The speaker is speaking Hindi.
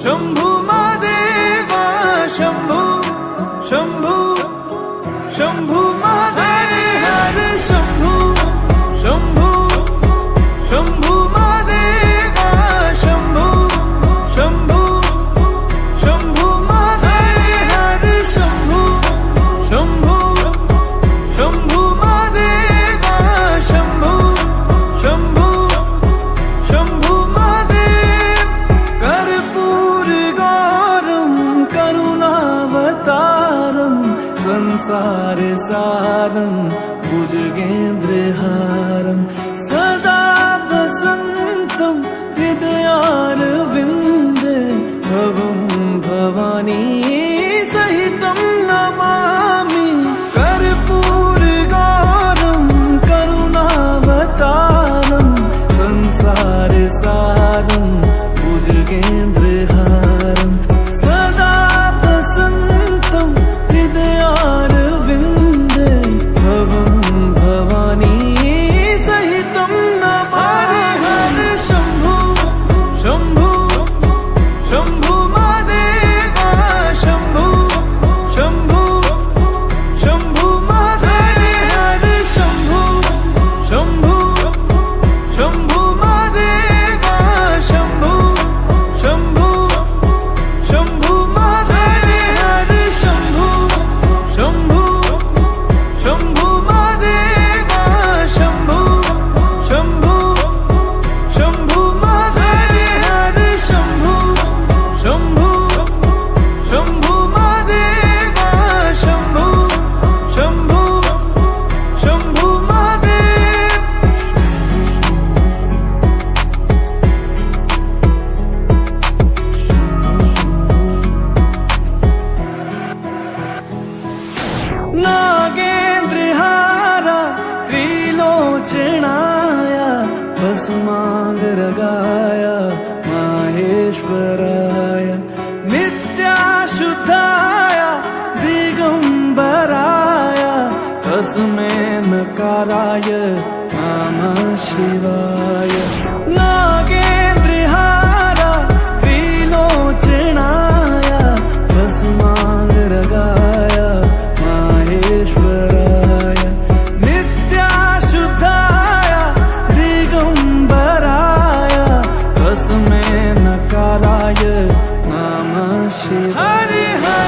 शंभु महादेवा शंभु शंभु शंभु महादेव हर शंभु शंभु शंभु महादेवा शंभु शंभु शंभु महादेव हर शंभु शंभु शंभु महादेवा शंभु शंभु शंभु महादेव कर्पूर गौरम करुणावतारम संसार सारम भुजगेन्द्रहारम सदा वसन्तं हृदयारविन्दे भवं भवानी सहितं नमामि कर्पूर गौरम करुणावतारम संसार सारम भुजगेन्द्रहारम सदा वसन्तं हृदयारविन्दे भवं भवानी सहितं नमामि हर शंभु शंभु शंभु महादेवा शंभु शंभु शंभु महादेव हर शंभु शंभु शंभु महादेवा शंभु शंभु शंभु महादेव हर शंभु शंभु शंभु महादेवा शंभु शंभु शंभु महादेव हर शंभु शंभु शंभु महादेवा शंभु शंभु शंभु महादेव नागेन्द्रहारा त्रिलोचनाय भस्मांगरागाय माहेश्वराय नित्याशुद्धाय दिगंबराय तस्मै नकाराय नमः शिवाय नागेन्द्रहारा त्रिलोचनाय भस्मांगरागाय माहेश्वराय नित्याशुद्धाय दिगंबराय तस्मै नकाराय नमः शिवाय हरि हरि